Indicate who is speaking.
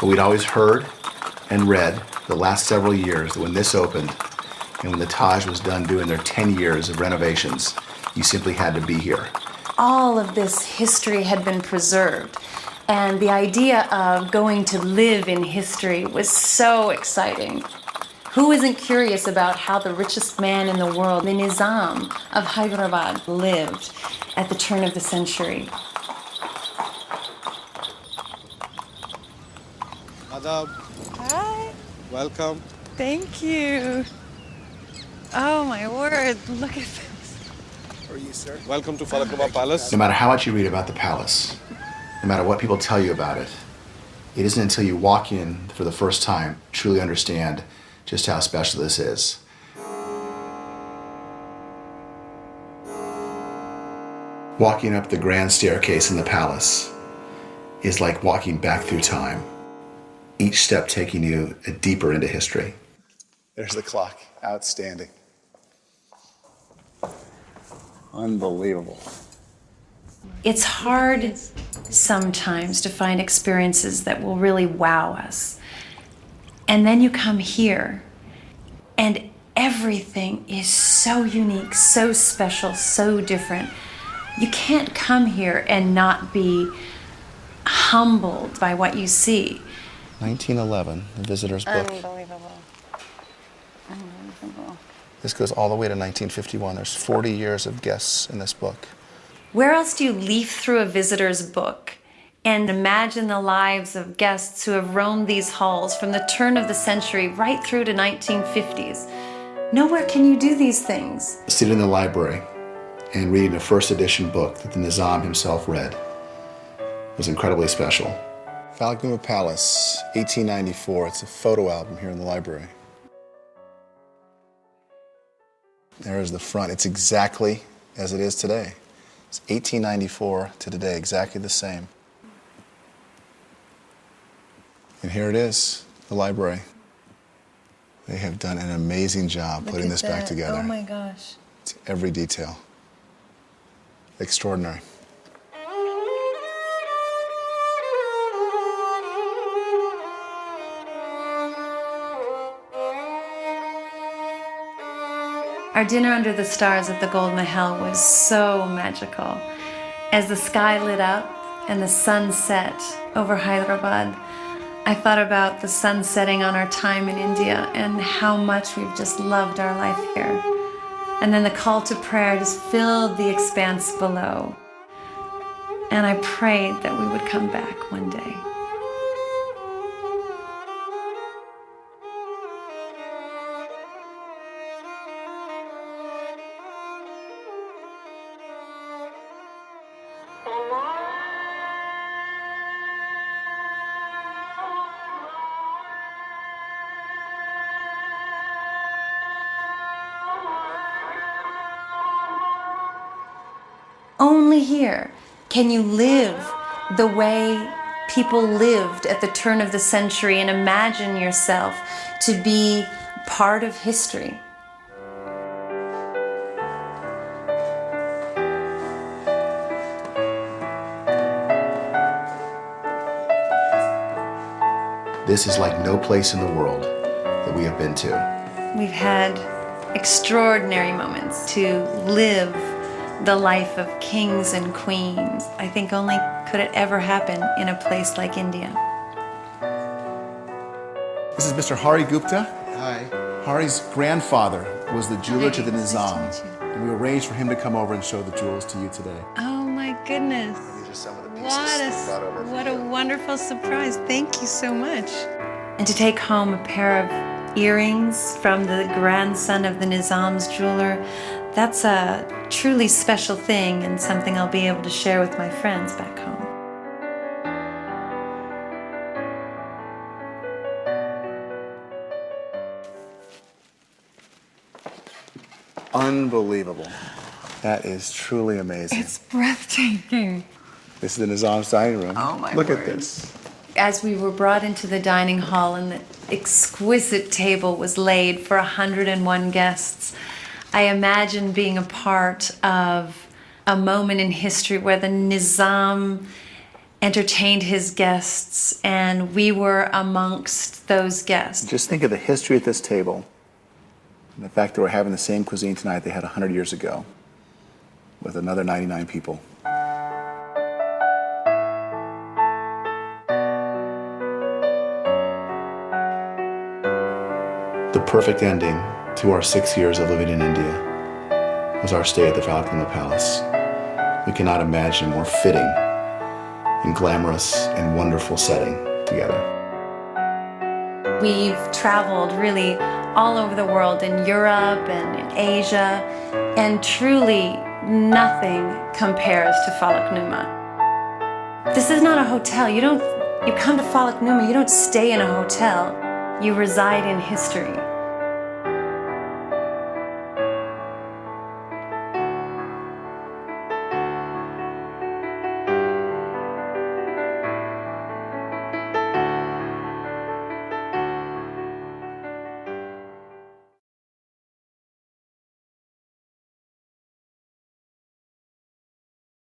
Speaker 1: But we'd always heard and read the last several years that when this opened and when the Taj was done doing their 10 years of renovations, you simply had to be here.
Speaker 2: All of this history had been preserved, and the idea of going to live in history was so exciting. Who isn't curious about how the richest man in the world, the Nizam of Hyderabad, lived at the turn of the century?
Speaker 3: Adab.
Speaker 4: Hi.
Speaker 3: Welcome.
Speaker 4: Thank you. Oh my word, look at this.
Speaker 3: How are you, sir? Welcome to Falakaba Palace.
Speaker 1: No matter how much you read about the palace, no matter what people tell you about it, it isn't until you walk in for the first time truly understand just how special this is. Walking up the grand staircase in the palace is like walking back through time, each step taking you deeper into history. There's the clock. Outstanding. Unbelievable.
Speaker 2: It's hard sometimes to find experiences that will really wow us. And then you come here, and everything is so unique, so special, so different. You can't come here and not be humbled by what you see.
Speaker 1: 1911, the visitor's book.
Speaker 4: Unbelievable. Unbelievable.
Speaker 1: This goes all the way to 1951. There's 40 years of guests in this book.
Speaker 2: Where else do you leaf through a visitor's book and imagine the lives of guests who have roamed these halls from the turn of the century right through to 1950s? Nowhere can you do these things.
Speaker 1: Sitting in the library and reading a first edition book that the Nizam himself read was incredibly special. Falaknuma Palace, 1894. It's a photo album here in the library. There is the front. It's exactly as it is today. It's 1894 to today, exactly the same. And here it is, the library. They have done an amazing job putting this back together.
Speaker 4: Oh my gosh.
Speaker 1: It's every detail. Extraordinary.
Speaker 2: Our dinner under the stars at the Gold Mahal was so magical. As the sky lit up and the sun set over Hyderabad, I thought about the sun setting on our time in India and how much we've just loved our life here. And then the call to prayer just filled the expanse below. And I prayed that we would come back one day. Only here can you live the way people lived at the turn of the century and imagine yourself to be part of history.
Speaker 1: This is like no place in the world that we have been to.
Speaker 2: We've had extraordinary moments to live the life of kings and queens. I think only could it ever happen in a place like India.
Speaker 1: This is Mr. Hari Gupta.
Speaker 3: Hi.
Speaker 1: Hari's grandfather was the jeweler to the
Speaker 4: Nice
Speaker 1: Nizam,
Speaker 4: to meet you.
Speaker 1: and we arranged for him to come over and show the jewels to you today.
Speaker 4: Oh my goodness.
Speaker 1: These are some of the pieces brought over
Speaker 4: What
Speaker 1: for
Speaker 4: a
Speaker 1: you.
Speaker 4: wonderful surprise. Thank you so much.
Speaker 2: And to take home a pair of earrings from the grandson of the Nizam's jeweler, that's a truly special thing and something I'll be able to share with my friends back home.
Speaker 1: Unbelievable. That is truly amazing.
Speaker 4: It's breathtaking.
Speaker 1: This is the Nizam's dining room.
Speaker 4: Oh, my
Speaker 1: Look at
Speaker 4: word.
Speaker 1: this.
Speaker 2: As we were brought into the dining hall and the exquisite table was laid for 101 guests, I imagine being a part of a moment in history where the Nizam entertained his guests, and we were amongst those guests.
Speaker 1: Just think of the history at this table and the fact that we're having the same cuisine tonight they had 100 years ago with another 99 people. The perfect ending to our 6 years of living in India was our stay at the Falaknuma Palace. We cannot imagine a more fitting and glamorous and wonderful setting together.
Speaker 2: We've traveled really all over the world, in Europe and in Asia, and truly nothing compares to Falaknuma. This is not a hotel. You come to Falaknuma, you don't stay in a hotel. You reside in history.